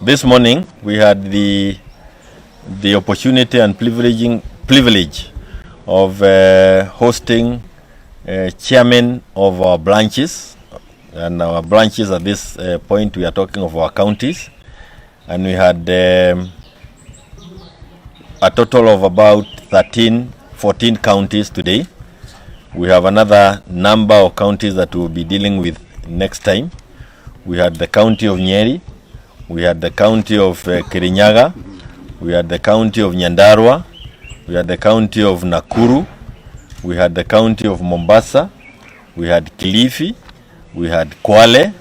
this morning we had the opportunity and privilege of hosting chairman of our branches, and our branches at this point we are talking of our counties, and we had a total of about 14 counties today. We have another number of counties that we'll be dealing with next time. We had the county of Nyeri, we had the county of Kirinyaga, we had the county of Nyandarua, we had the county of Nakuru, we had the county of Mombasa, we had Kilifi, we had Kwale,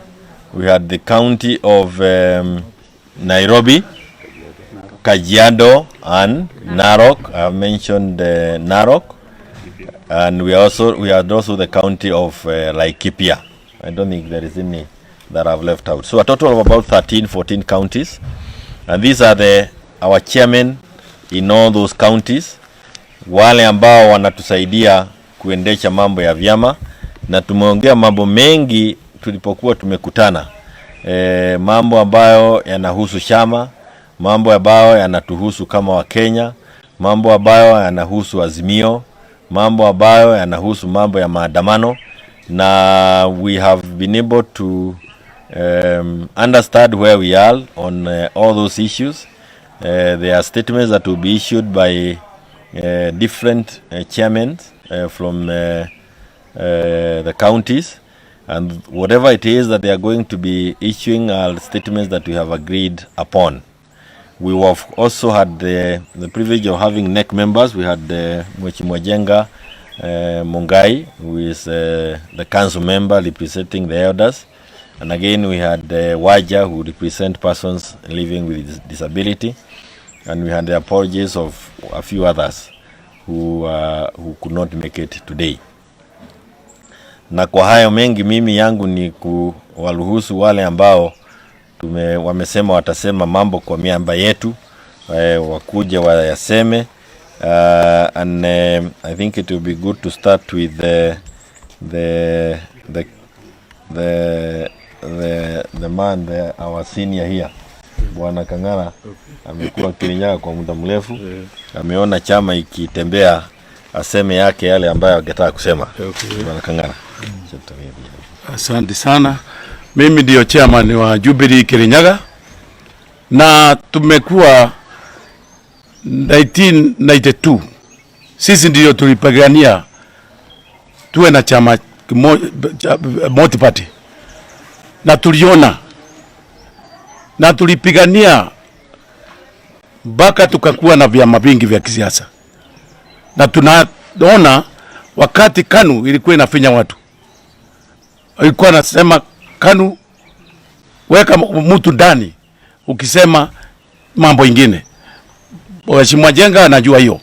we had the county of Nairobi, Kajiado and Narok. I have mentioned Narok. And we had also the county of Laikipia. I don't think there is any that I've left out. So a total of about 14 counties. And these are our chairmen in all those counties. Wale ambao wanatusaidia kuendesha mambo ya vyama. Na tumeongea mambo mengi tulipokuwa tumekutana. Mambo ambayo yanahusu chama, mambo ambayo yanatuhusu kama wa Kenya, mambo ambayo yanahusu Azimio, mambo ambayo yanahusu mambo ya maandamano, na we have been able to understand where we are on all those issues. There are statements that will be issued by different chairmen from the counties, and whatever it is that they are going to be issuing are statements that we have agreed upon. We have also had the privilege of having NEC members. We had Mheshimiwa Jenga Mungai, who is the council member representing the elders. And again, we had Waja, who represent persons living with disability. And we had the apologies of a few others who could not make it today. Na kwa hayo mengi, mimi yangu ni kuwaruhusu wale ambao wamesema watasema mambo kwa miamba yetu, wakuja wayaseme. And I think it will be good to start with the man, our senior here. Bwana Kangara amekuwa Kirinyaga kwa muda mrefu. Ameona chama ikitembea aseme yake yale ambayo angetaka kusema. Bwana Kangara. Asante sana. Mimi ndio chairman wa Jubilee Kirinyaga, na tumekuwa 1992. Sisi ndio tulipigania tuwe na chama multi party, na tuliona na tulipigania mpaka tukakuwa na vyama vingi vya kisiasa, na tunaona wakati KANU ilikuwa inafinya watu, ilikuwa nasema KANU weka mtu ndani ukisema mambo ingine. Mheshimiwa Jenga anajua hiyo.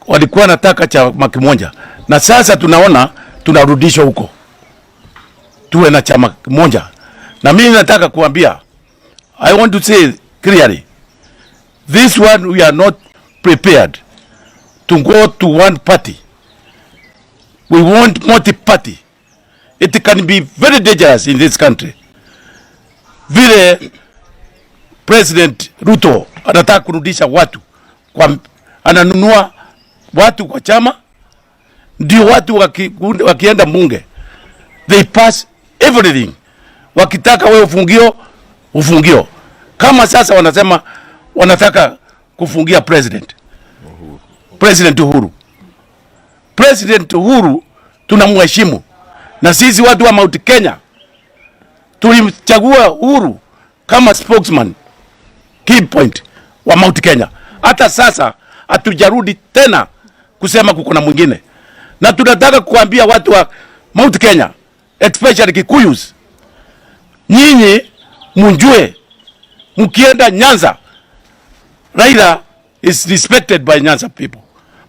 Walikuwa nataka chama kimoja, na sasa tunaona tunarudishwa huko tuwe na chama kimoja. Na mimi nataka kuambia, I want to say clearly, this one we are not prepared to go to one party. We want multi-party. It can be very dangerous in this country. Vile President Ruto anataka kurudisha watu ananunua watu kwa chama, ndio watu wakienda bunge they pass everything. Wakitaka wewe ufungio. Kama sasa wanasema wanataka kufungia President Uhuru. President Uhuru tunamheshimu, na sisi watu wa Mount Kenya tulimchagua Uhuru kama spokesman, key point wa Mount Kenya. Hata sasa hatujarudi tena kusema kuko na mwingine, na tunataka kuambia watu wa Mount Kenya, especially Kikuyus, nyinyi mjue mkienda Nyanza, Raila is respected by Nyanza people.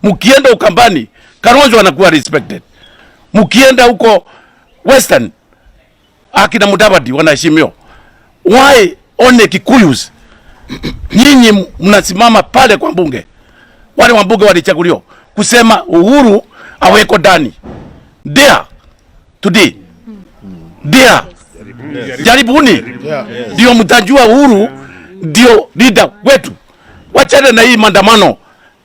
Mkienda Ukambani, Kalonzo anakuwa respected. Mkienda huko Western, akina Mudavadi wanaheshimiwa. Why only Kikuyus? Nyinyi mnasimama pale kwa bunge. Wale wabunge walichaguliwa kusema Uhuru aweko ndani. There today. There Jaribuni. Ndio mtajua Uhuru ndio leader wetu. Wachana na hii maandamano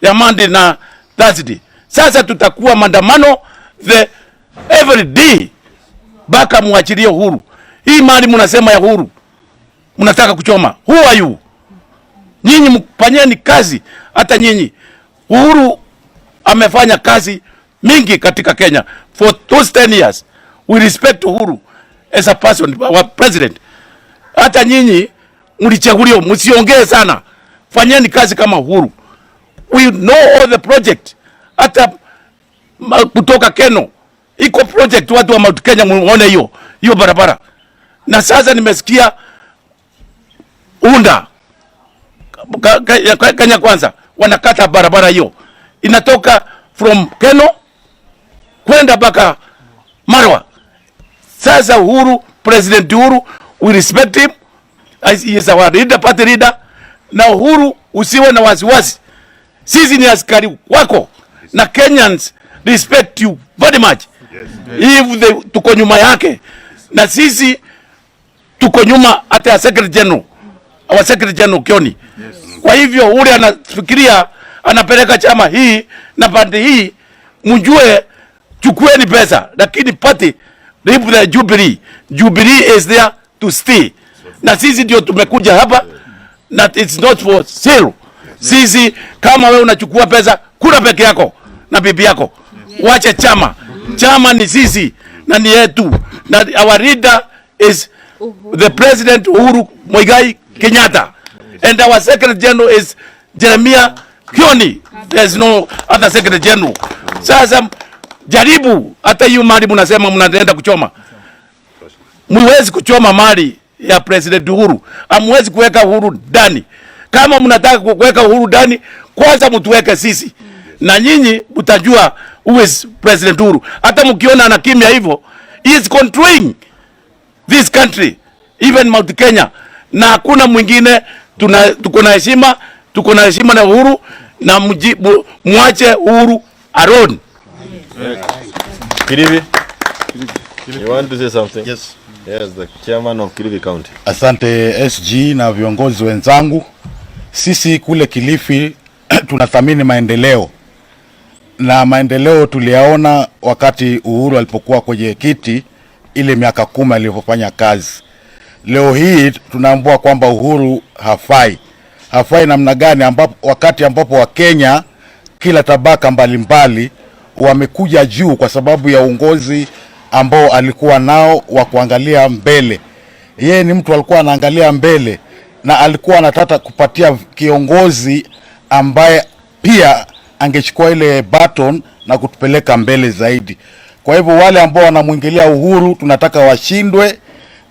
ya Monday na Thursday. Sasa tutakuwa maandamano the every day baka muachilie Uhuru. Hii mali mnasema ya Uhuru mnataka kuchoma. Who are you? Nyinyi mpanyeni kazi. Hata nyinyi Uhuru amefanya kazi mingi katika Kenya for those 10 years. We respect Uhuru as a person, our president. Hata nyinyi mlichaguliwa, msiongee sana. Fanyeni kazi kama Uhuru. We know all the project. Hata kutoka Keno iko project, watu wa Mount Kenya muone hiyo barabara. Na sasa nimesikia Unda Kenya Kwanza wanakata barabara hiyo inatoka from Keno kwenda baka Marwa. Sasa Uhuru, President Uhuru, we respect him. He is our leader, party leader. Na Uhuru, usiwe na wasiwasi. Sisi ni askari wako. Na Kenyans respect you very much. If tuko nyuma yake. Na sisi tuko nyuma hata Secretary General. Our Secretary General Kioni. Kwa hivyo ule anafikiria anapeleka chama hii na pande hii, mjue chukueni pesa, lakini party leave the Jubilee. Jubilee is there to stay. Na sisi ndio tumekuja hapa, na it's not for sale. Sisi kama wewe unachukua pesa, kula peke yako na bibi yako. Wache chama. Chama ni sisi na ni yetu. Na our leader is the President Uhuru Muigai Kenyatta. And our Secretary General is Jeremiah Kioni. There's no other Secretary General. Sasa jaribu hata hiyo mali mnasema mnaenda kuchoma. Mwezi kuchoma mali ya President Uhuru. Hamwezi kuweka Uhuru ndani. Kama mnataka kuweka Uhuru ndani, kwanza mtuweke sisi. Na nyinyi mtajua who is President Uhuru. Hata mkiona anakimya hivyo, he is controlling this country, even Mount Kenya. Na hakuna mwingine. Tuko na heshima na Uhuru, na mwache Uhuru alone. Kilifi, you want to say something? Yes. Yes, the chairman of Kilifi County. Asante SG na viongozi wenzangu. Sisi kule Kilifi tunathamini maendeleo. Na maendeleo tuliyaona wakati Uhuru alipokuwa kwenye kiti ile miaka 10 alipofanya kazi. Leo hii tunaambua kwamba Uhuru hafai. Hafai namna gani? Wakati ambapo Wakenya kila tabaka mbalimbali wamekuja juu kwa sababu ya uongozi ambao alikuwa nao wa kuangalia mbele. Yeye ni mtu alikuwa anaangalia mbele na alikuwa anataka kupatia kiongozi ambaye pia angechukua ile baton na kutupeleka mbele zaidi. Kwa hivyo wale ambao wanamuingilia Uhuru tunataka washindwe,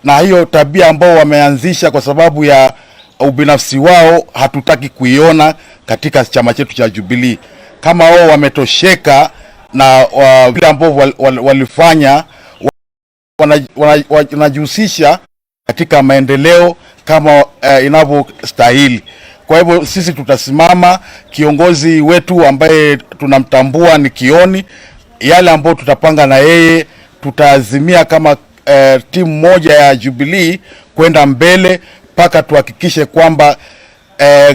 na hiyo tabia ambao wameanzisha kwa sababu ya ubinafsi wao hatutaki kuiona katika chama chetu cha Jubilee. Kama wao wametosheka na vile ambao walifanya, wanajihusisha katika maendeleo kama inavyostahili. Kwa hivyo sisi tutasimama, kiongozi wetu ambaye tunamtambua ni Kioni, yale ambao tutapanga na yeye tutaazimia kama timu moja ya Jubilee kwenda mbele mpaka tuhakikishe kwamba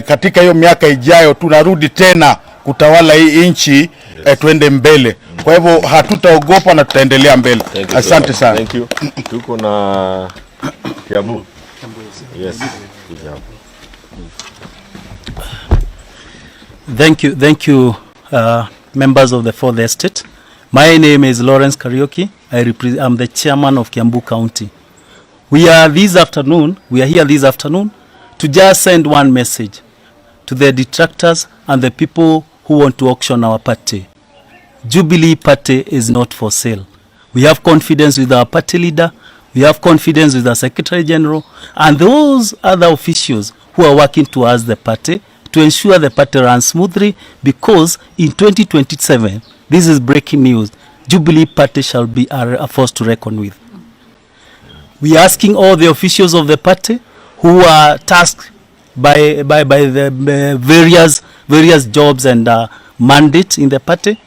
katika hiyo miaka ijayo tunarudi tena kutawala hii nchi, tuende mbele. Kwa hivyo hatutaogopa na tutaendelea mbele. Asante sana. Thank you. Tuko na Kiambu. Yes. Thank you, members of the Fourth Estate. My name is Lawrence Karaoke. I'm the chairman of Kiambu County. We are here this afternoon to just send one message to the detractors and the people who want to auction our party. Jubilee party is not for sale. We have confidence with our party leader. We have confidence with our Secretary General and those other officials who are working towards the party to ensure the party runs smoothly, because in 2027, this is breaking news, Jubilee party shall be a force to reckon with. We are asking all the officials of the party who are tasked by the various jobs and mandates in the party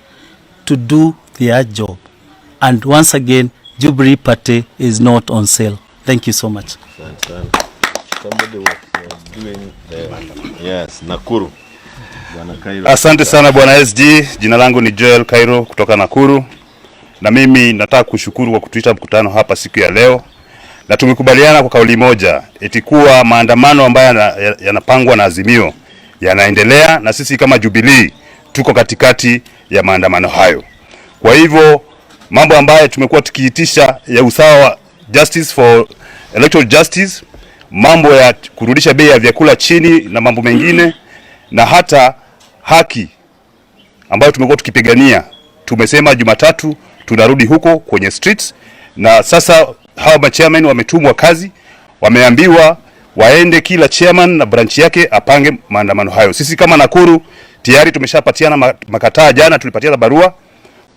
to do their job. And once again, Jubilee party is not on sale. Thank you so much. Somebody was doing yes, Nakuru. Asante sana Bwana SG. Jina langu ni Joel Cairo kutoka Nakuru. Na mimi nataka kushukuru kwa kutuita mkutano hapa siku ya leo. Na tumekubaliana kwa kauli moja eti kuwa maandamano ambayo yanapangwa na Azimio yanaendelea, na sisi kama Jubilee tuko katikati ya maandamano hayo. Kwa hivyo mambo ambayo tumekuwa tukiitisha ya usawa, justice for electoral justice, mambo ya kurudisha bei ya vyakula chini na mambo mengine, na hata haki ambayo tumekuwa tukipigania, tumesema Jumatatu tunarudi huko kwenye streets. Na sasa hawa chairman wametumwa kazi, wameambiwa waende kila chairman na branch yake apange maandamano hayo. Sisi kama Nakuru tayari tumeshapatiana makataa. Jana tulipatiana barua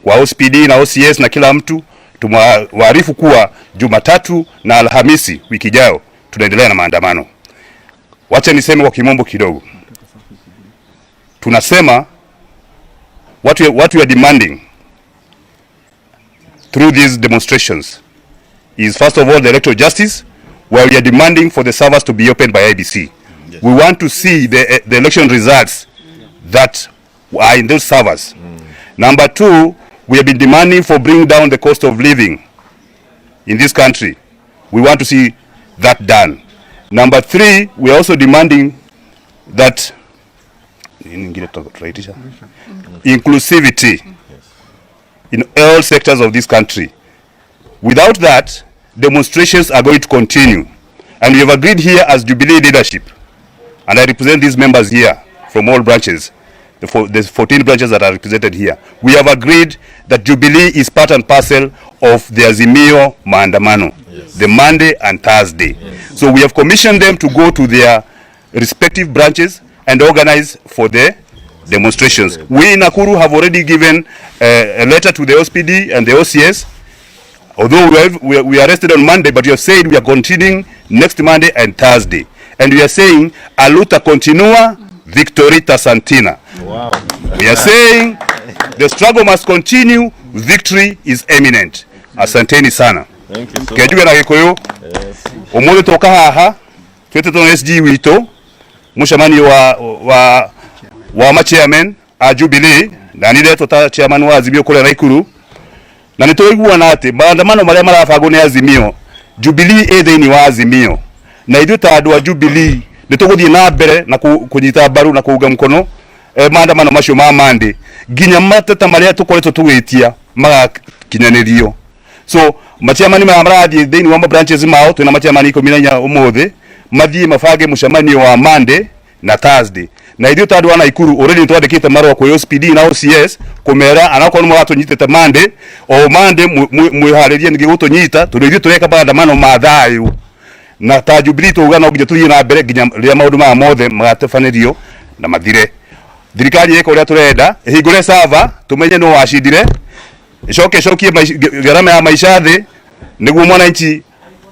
kwa OSPD na OCS na kila mtu, tumewaarifu kuwa Jumatatu na Alhamisi wiki ijayo tunaendelea na maandamano. Wacha niseme kwa kimombo kidogo. Tunasema what we are demanding through these demonstrations is, first of all, the electoral justice, where we are demanding for the servers to be opened by IBC. Yes. We want to see the election results that are in those servers. Number two, we have been demanding for bring down the cost of living in this country. We want to see that done. Number three, we are also demanding that inclusivity in all sectors of this country. Without that, demonstrations are going to continue. And we have agreed here as Jubilee leadership, and I represent these members here from all branches, the 14 branches that are represented here. We have agreed that Jubilee is part and parcel of the Azimio maandamano, yes, the Monday and Thursday. Yes. So we have commissioned them to go to their respective branches and organize for the demonstrations. We in Nakuru have already given a letter to the OSPD and the OCS. Although we arrested on Monday, but we have said we are continuing next Monday and Thursday. And we are saying, a luta continua, victorita santina. Wow. We are saying, the struggle must continue, victory is imminent. Asanteni sana. Thank you so much. Na gikoyo, yes. Omole toka haha, twete tono SG wito, mushamani wa machairman a Jubilee, na nile tota chairman wa Azimio kule Naikuru. Na nitoigua nate maandamano maria marabagwo ni Azimio, Jubilee ethini wa Azimio, na ithuĩ ta andũ a Jubilee nĩtũgũthiĩ na mbere na kunyita mbaru na kuuga mkono maandamano macio ma Monday nginya mateta maria tukoretwo tugĩtia magakinyanĩrio. So machairman marathiĩ thĩinĩ wa branches mao, twĩna machairman 14 ũmũthĩ, mathiĩ mabange mũcemanio wa Monday na Thursday. Na ithuĩ ta andũ a Naikuru already twandĩkĩte marũa kwa OSPD na OCS kumera anakorwo mũratũnyitĩte Monday o Monday mwĩharĩrie nĩ gũtũnyita tondũ ithuĩ tũreka maandamano ma thayũ, na ta Jubilee tuga no nginya tũthiĩ na mbere nginya rĩrĩa maũndũ maya mothe magatebanĩrio na mathire. Thirikari ĩka ũrĩa tũrenda, ĩhingũre server, tũmenye nũ wacindire, ĩcokie gharama ya maisha thĩ nĩguo mwananchi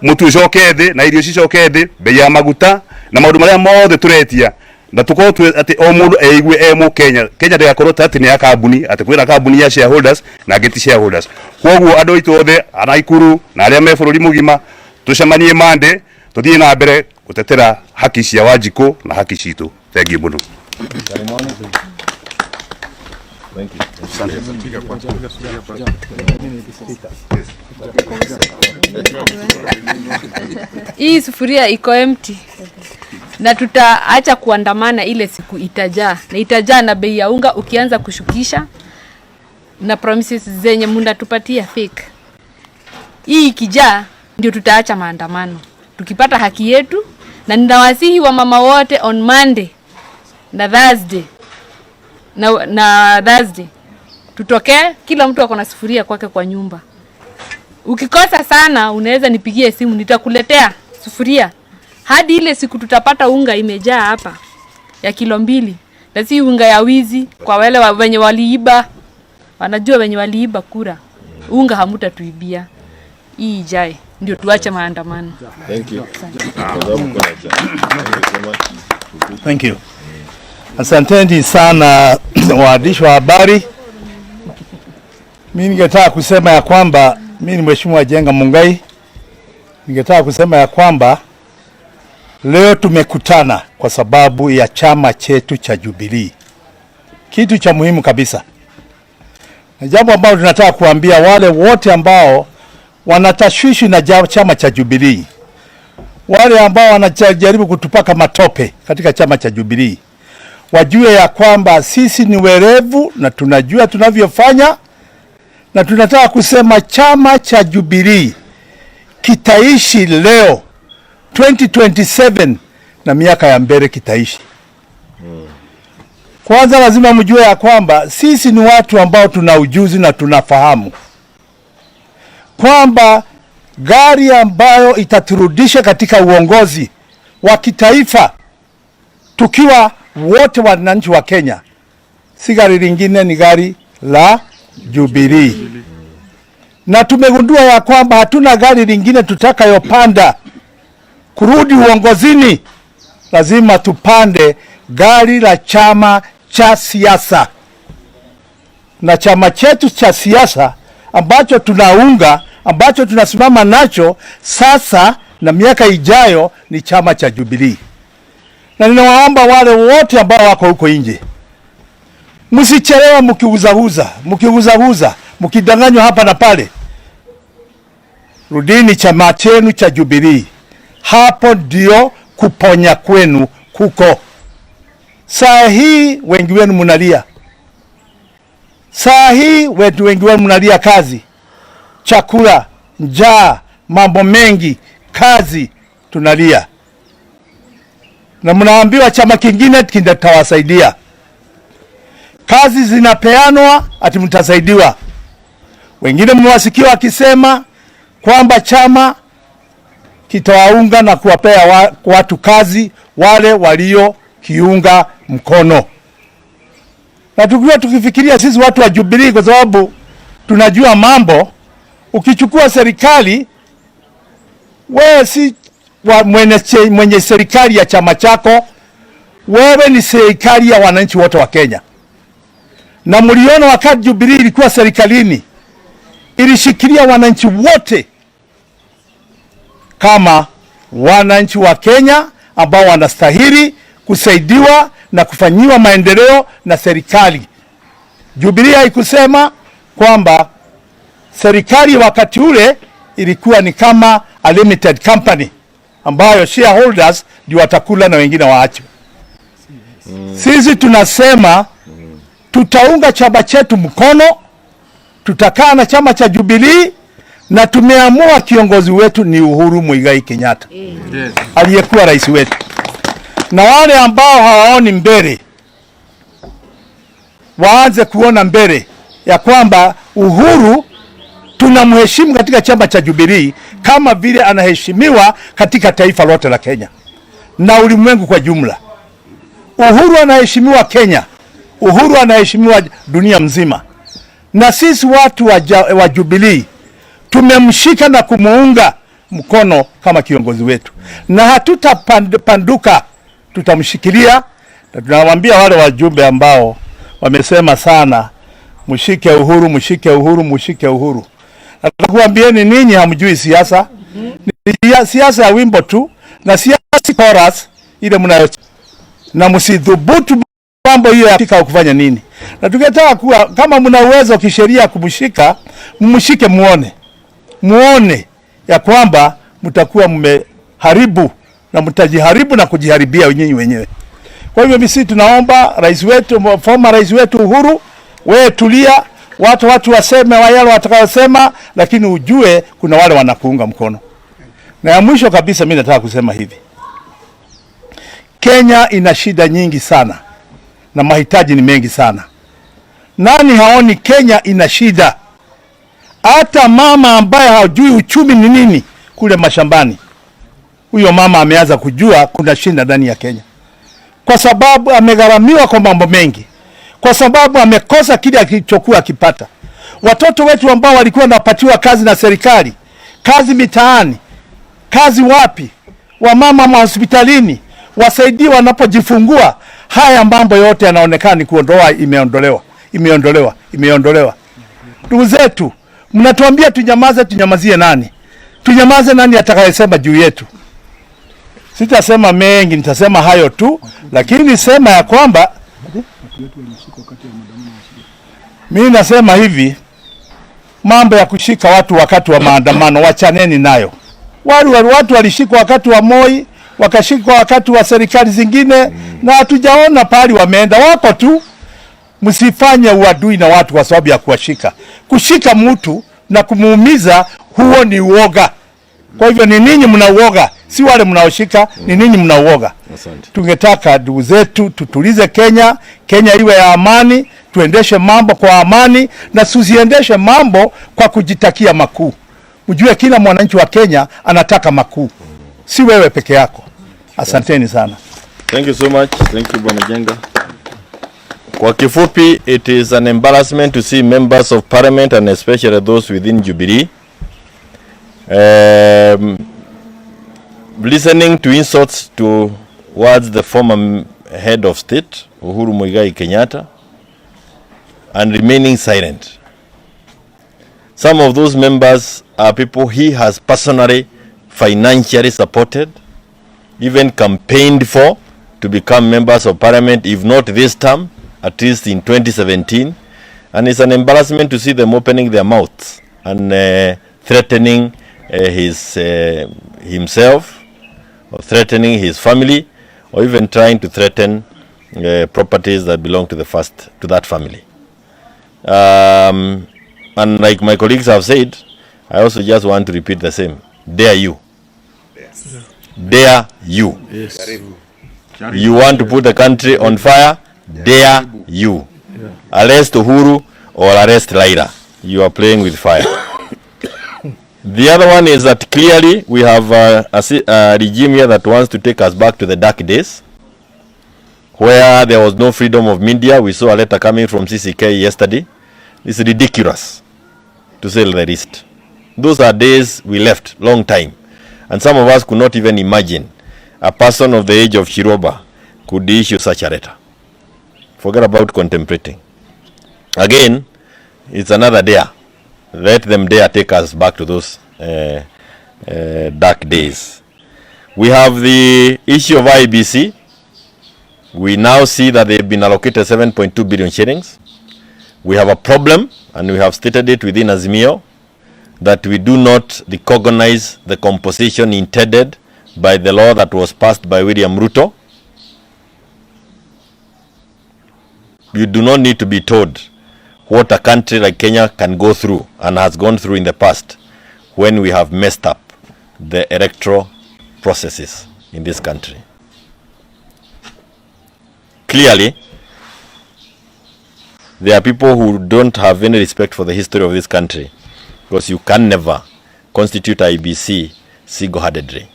mũtu ũcoke thĩ na irio cicoke thĩ, bei ya maguta na maũndũ marĩa mothe tũretia. Na tuko ati o mundu eigue mu Kenya ndagakorwo ati ni ya kambuni, ati kwina kambuni ya shareholders na geti shareholders. Koguo andu itu othe Anaikuru na aria me bururi mugima tucemanie Monday tuthie na mbere gutetera haki cia Wanjiku na haki citu. Thank you muno. Thank you. Hii sufuria iko empty. Na tutaacha kuandamana ile siku itajaa. Na itajaa na bei ya unga ukianza kushukisha na promises zenye mnatupatia fake. Hii ikijaa ndio tutaacha maandamano. Tukipata haki yetu, na ninawasihi wa mama wote on Monday na Thursday. Na Thursday tutokee, kila mtu ako na sufuria kwake kwa nyumba. Ukikosa sana unaweza nipigie simu, nitakuletea sufuria. Hadi ile siku tutapata unga imejaa hapa ya kilo 2. Na si unga ya wizi kwa wale wenye waliiba. Wanajua wenye waliiba kura. Unga hamutatuibia. Hii ijae ndio tuache maandamano. Thank you. Thank you. Asanteni sana waandishi wa habari. Mimi ningetaka kusema ya kwamba mimi ni Mheshimiwa Jenga Mungai. ningetaka kusema ya kwamba leo tumekutana kwa sababu ya chama chetu cha Jubilee. Kitu cha muhimu kabisa. Na jambo ambalo tunataka kuambia wale wote ambao wanatashwishi na chama cha Jubilee, wale ambao wanajaribu kutupaka matope katika chama cha Jubilee, wajue ya kwamba sisi ni werevu na tunajua tunavyofanya, na tunataka kusema chama cha Jubilee kitaishi leo 2027 na miaka ya mbele kitaishi. Kwanza lazima mjue ya kwamba sisi ni watu ambao tuna ujuzi na tunafahamu kwamba gari ambayo itaturudisha katika uongozi wa kitaifa tukiwa wote wananchi wa Kenya si gari lingine, ni gari la Jubilee. Na tumegundua ya kwamba hatuna gari lingine tutakayopanda kurudi uongozini. Lazima tupande gari la chama cha siasa, na chama chetu cha siasa ambacho tunaunga, ambacho tunasimama nacho sasa na miaka ijayo ni chama cha Jubilee. Na ninawaomba wale wote ambao wako huko nje, msichelewe mkiuza, mkidanganywa hapa na pale. Rudini chama chenu cha Jubilee. Hapo ndio kuponya kwenu kuko. Saa hii wengi wenu mnalia. Saa hii wengi wenu mnalia kazi, chakula, njaa, mambo mengi, kazi tunalia. Na mnaambiwa chama kingine kitawasaidia. Kazi zinapeanwa ati mtasaidiwa. Wengine mmewasikia wakisema kwamba chama kitawaunga na kuwapea watu kazi wale walio kiunga mkono. Na tukifikiria sisi watu wa Jubilee, kwa sababu tunajua mambo, ukichukua serikali, wewe si mwenye serikali ya chama chako, wewe ni serikali ya wananchi wote wa Kenya. Na mliona wakati Jubilee ilikuwa serikalini, ilishikilia wananchi wote kama wananchi wa Kenya ambao wanastahili kusaidiwa na kufanyiwa maendeleo na serikali. Jubilee haikusema kwamba serikali wakati ule ilikuwa ni kama a limited company ambayo shareholders ndio watakula na wengine waache. Sisi tunasema tutaunga chama chetu mkono, tutakaa na chama cha Jubilee, na tumeamua kiongozi wetu ni Uhuru Muigai Kenyatta, aliyekuwa rais wetu. Na wale ambao hawaoni mbele waanze kuona mbele ya kwamba Uhuru tunamheshimu katika chama cha Jubilee kama vile anaheshimiwa katika taifa lote la Kenya na ulimwengu kwa jumla. Uhuru anaheshimiwa Kenya, Uhuru anaheshimiwa dunia mzima. Na sisi watu wa Jubilee tumemshika na kumuunga mkono kama kiongozi wetu, na hatutapanduka, tutamshikilia. Na tunawaambia wale wajumbe ambao wamesema sana mshike Uhuru, mshike Uhuru, mshike Uhuru. Nataka kuambieni ninyi hamjui siasa. Ni siasa ya wimbo tu, na siasa chorus ile mnayo, na msidhubutu mambo hiyo ya kufanya nini. Na tungetaka kuwa kama mna uwezo kisheria kumshika, mmshike, muone ya kwamba mtakuwa mmeharibu na mtajiharibu na kujiharibia wenyewe. Kwa hivyo sisi tunaomba rais wetu, former rais wetu Uhuru, wewe tulia, watu waseme wale watakayosema, lakini ujue kuna wale wanakuunga mkono. Na ya mwisho kabisa mimi nataka kusema hivi. Kenya ina shida nyingi sana na mahitaji ni mengi sana. Nani haoni Kenya ina shida? Hata mama ambaye hajui uchumi ni nini kule mashambani, huyo mama ameanza kujua kuna shida ndani ya Kenya, kwa sababu amegharamiwa kwa mambo mengi, kwa sababu amekosa kile alichokuwa akipata. Watoto wetu ambao walikuwa wanapatiwa kazi na serikali, kazi mitaani, kazi wapi, wamama hospitalini, wasaidiwa wanapojifungua, haya mambo yote yanaonekana ni kuondoa, imeondolewa. Ndugu zetu, mnatuambia tunyamaze, tunyamazie nani? Tunyamaze, nani atakayesema juu yetu? Sitasema mengi, nitasema hayo tu, lakini sema ya kwamba mimi nasema hivi, mambo ya kushika watu wakati wa maandamano wachaneni nayo. Watu walishikwa wakati wa Moi, wakashikwa wakati wa serikali zingine, na hatujaona pali wameenda. Wako tu. Msifanye uadui na watu kwa sababu ya kuwashika. Kushika mtu na kumuumiza, huo ni uoga. Kwa hivyo ni ninyi mnauoga, si wale mnaoshika, ni ninyi mnauoga. Tungetaka ndugu zetu tutulize Kenya, Kenya iwe ya amani, tuendeshe mambo kwa amani na tusiendeshe mambo kwa kujitakia makuu. Mjue kila mwananchi wa Kenya anataka makuu, si wewe peke yako. Asanteni sana. Thank you so much. Thank you, Bwana Jenga. Kwa kifupi, it is an embarrassment to see members of parliament and especially those within Jubilee listening to insults towards the former head of state, Uhuru Kenyatta, and remaining silent. Some of those members are people he has personally, financially supported, even campaigned for to become members of parliament, if not this term, at least in 2017. And it's an embarrassment to see them opening their mouths and threatening himself, or threatening his family, or even trying to threaten properties that belong to that family. And like my colleagues have said, I also just want to repeat the same. Dare you. Yes. Dare you. Yes. You want to put the country on fire? Dare you. Yeah. Arrest Uhuru or arrest Raila. You are playing with fire. The other one is that clearly we have a regime here that wants to take us back to the dark days, where there was no freedom of media. We saw a letter coming from CCK yesterday. It's ridiculous, to say the least. Those are days we left, long time. And some of us could not even imagine a person of the age of Chiroba could issue such a letter. Forget about contemplating. Again, it's another dare. Let them dare take us back to those dark days. We have the issue of IBC. We now see that they've been allocated 7.2 billion shillings. We have a problem, and we have stated it within Azimio, that we do not recognize the composition intended by the law that was passed by William Ruto. You do not need to be told what a country like Kenya can go through and has gone through in the past when we have messed up the electoral processes in this country. Clearly, there are people who don't have any respect for the history of this country, because you can never constitute IBC single-handedly.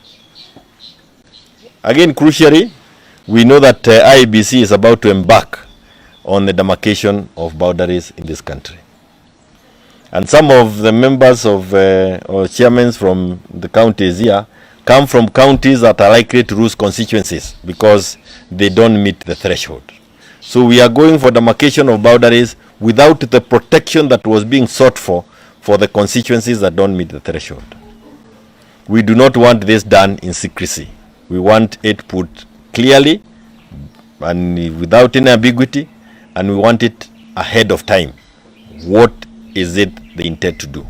Again, crucially, we know that IBC is about to embark on the demarcation of boundaries in this country. And some of the members of or chairmen from the counties here come from counties that are likely to lose constituencies because they don't meet the threshold. So we are going for demarcation of boundaries without the protection that was being sought for the constituencies that don't meet the threshold. We do not want this done in secrecy. We want it put clearly and without any ambiguity, and we want it ahead of time. What is it they intend to do?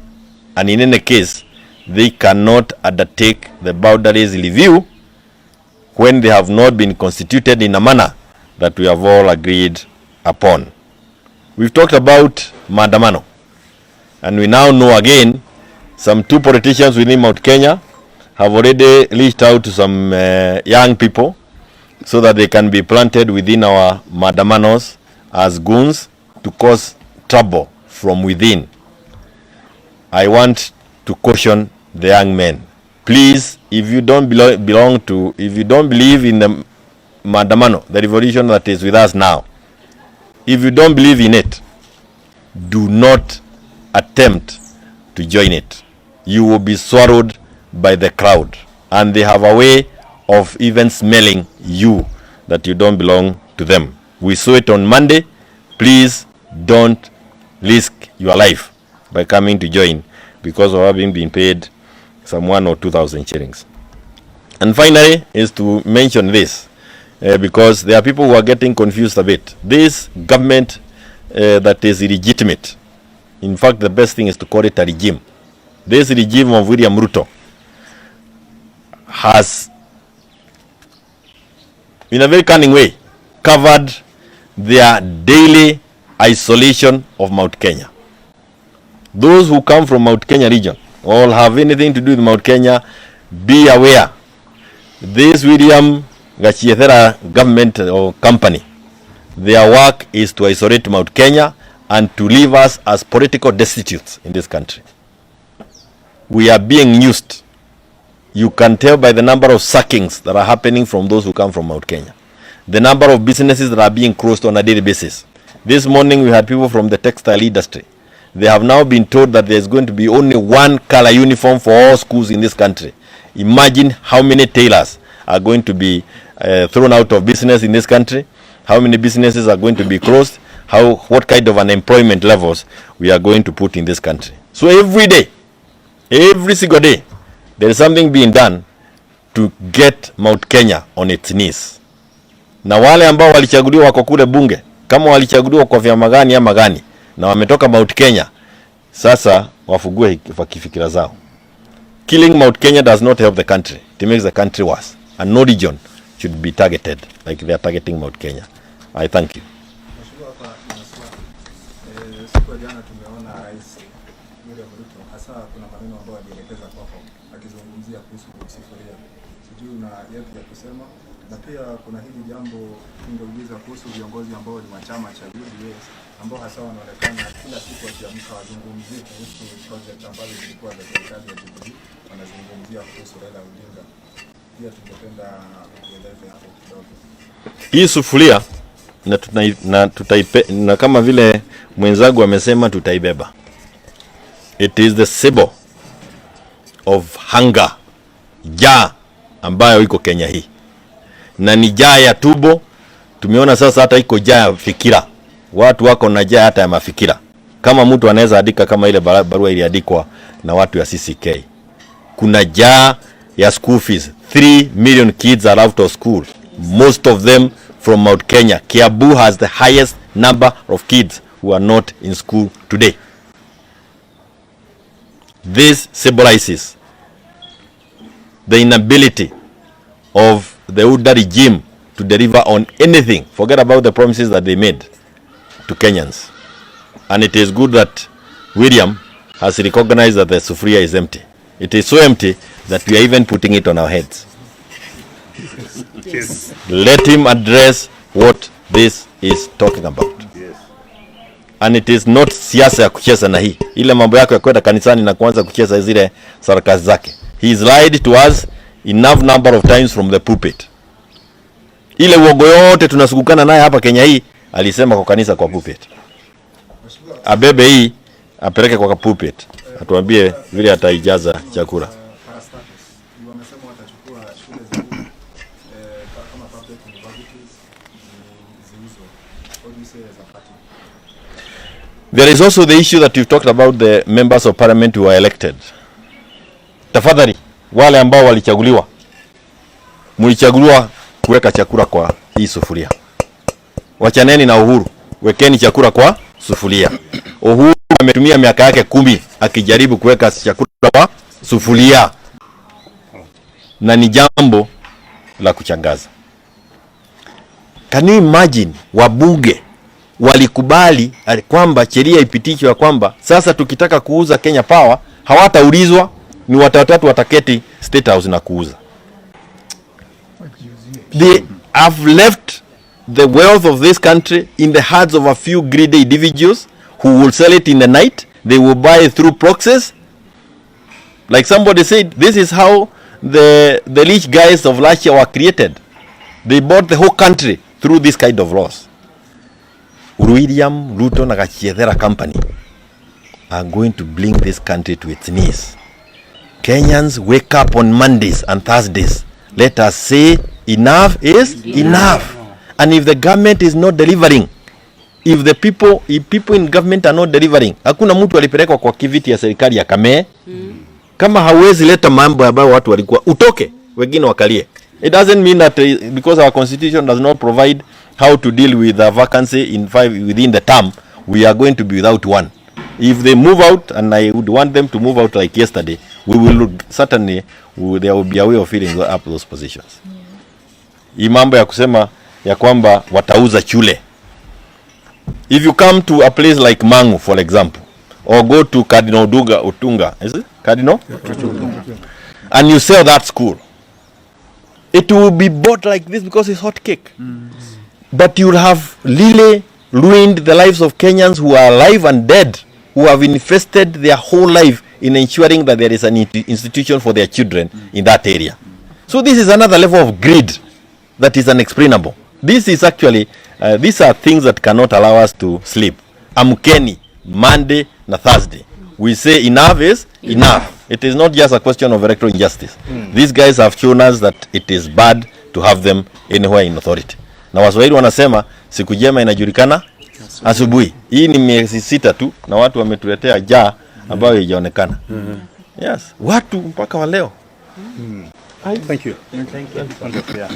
And in any case, they cannot undertake the boundaries review when they have not been constituted in a manner that we have all agreed upon. We've talked about maandamano, and we now know again some two politicians within Mount Kenya have already reached out to some young people so that they can be planted within our maandamanos as goons to cause trouble from within. I want to caution the young men. Please, if you don't if you don't believe in the maandamano, the revolution that is with us now, if you don't believe in it, do not attempt to join it. You will be swallowed by the crowd, and they have a way of even smelling you that you don't belong to them. We saw it on Monday. Please don't risk your life by coming to join because of having been paid some 1,000 or 2,000 shillings. And finally is to mention this, because there are people who are getting confused a bit. This government that is illegitimate, in fact the best thing is to call it a regime. This regime of William Ruto has, in a very cunning way, covered their daily isolation of Mount Kenya. Those who come from Mount Kenya region or have anything to do with Mount Kenya, be aware, this William Gachagua government or company, their work is to isolate Mount Kenya and to leave us as political destitutes in this country. We are being used. You can tell by the number of sackings that are happening from those who come from Mount Kenya. The number of businesses that are being closed on a daily basis. This morning we had people from the textile industry. They have now been told that there is going to be only one color uniform for all schools in this country. Imagine how many tailors are going to be thrown out of business in this country, how many businesses are going to be closed, what kind of unemployment levels we are going to put in this country. So every day, every single day, there is something being done to get Mount Kenya on its knees. Na wale ambao walichaguliwa wako kule bunge, kama walichaguliwa kwa vyama gani ama gani, na wametoka Mount Kenya, sasa wafugue kifikira zao. Killing Mount Kenya does not help the country. It makes the country worse. And no region should be targeted like they are targeting Mount Kenya. I thank you. Siku ya jana tumeona Rais William Ruto hasa kuna maneno ambayo alielekeza kwako akizungumzia kuhusu sufuria. Sijui una yapi ya kusema, na pia kuna hili jambo tungeuliza kuhusu viongozi ambao ni wa chama cha Jubilee ambao hasa wanaonekana kila siku wakiamka wazungumzie kuhusu project ambazo zilikuwa za serikali ya Jubilee, wanazungumzia kuhusu Raila odinga. Pia tungependa kueleza hapo kidogo. Hii sufuria na kama vile mwenzangu amesema tutaibeba. It is the symbol of hunger, njaa ambayo iko Kenya hii. Na ni njaa ya tubo. Tumeona sasa hata iko njaa ya fikira. Watu wako na njaa hata ya mafikira. Kama mtu anaweza andika kama ile barua iliandikwa na watu ya CCK. Kuna njaa ya school fees. 3 million kids are out of school. Most of them from Mount Kenya. Kiambu has the highest number of kids who are not in school today. This symbolizes the inability of the UDA regime to deliver on anything. Forget about the promises that they made to Kenyans. And it is good that William has recognized that the sufuria is empty. It is so empty that we are even putting it on our heads. Yes. Let him address what this is talking about. Yes. And it is not siasa ya kucheza na hii. Ile mambo yako ya kwenda kanisani na kuanza kucheza zile sarakazi zake. He is lied to us enough number of times from the pulpit. Ile uongo yote tunasukukana naye hapa Kenya hii, alisema kwa kanisa kwa pulpit. Abebe hii, apeleke kwa pulpit. Atuambie vile ataijaza chakula. There is also the issue that you've talked about, the members of parliament who were elected. Tafadhali, wale ambao walichaguliwa, mlichaguliwa kuweka chakula kwa hii sufuria. Wachaneni na Uhuru, wekeni chakula kwa sufuria. Uhuru ametumia miaka yake 10 akijaribu kuweka chakula kwa sufuria. Na ni jambo la kuchangaza. Can you imagine wabunge walikubali kwamba sheria ipitishwe kwamba sasa tukitaka kuuza Kenya Power hawataulizwa, ni watu watatu wataketi State House na kuuza. They have left the wealth of this country in the hands of a few greedy individuals who will sell it in the night. They will buy through proxies. Like somebody said, this is how the rich guys of last year were created. They bought the whole country through this kind of laws. William Ruto na Gachagua company are going to bring this country to its knees. Kenyans, wake up on Mondays and Thursdays. Let us say enough is enough. And if the government is not delivering, if people in government are not delivering, hakuna mtu alipelekwa kwa kiviti ya serikali ya Kame. Kama hawezi leta mambo ambayo watu walikuwa utoke, wengine wakalie. It doesn't mean that because our constitution does not provide how to deal with a vacancy in 5 within the term, we are going to be without one. If they move out, and I would want them to move out like yesterday, we will certainly, there will be a way of filling up those positions. Hii mambo ya kusema ya kwamba watauza chule. If you come to a place like Mangu, for example, or go to Cardinal Otunga, is it? Cardinal? And you sell that school, it will be bought like this because it's hot cake. But you will have really ruined the lives of Kenyans who are alive and dead, who have invested their whole life in ensuring that there is an institution for their children in that area. So this is another level of greed that is unexplainable. This is actually, these are things that cannot allow us to sleep. Amkeni, Monday na Thursday. We say enough is enough. It is not just a question of electoral injustice. These guys have shown us that it is bad to have them anywhere in authority. Na Waswahili wanasema siku njema inajulikana asubuhi. Hii ni miezi 6 tu na watu wametuletea jaa ambayo haijaonekana. Yes, watu mpaka wa leo. Thank you. Thank you. Yeah.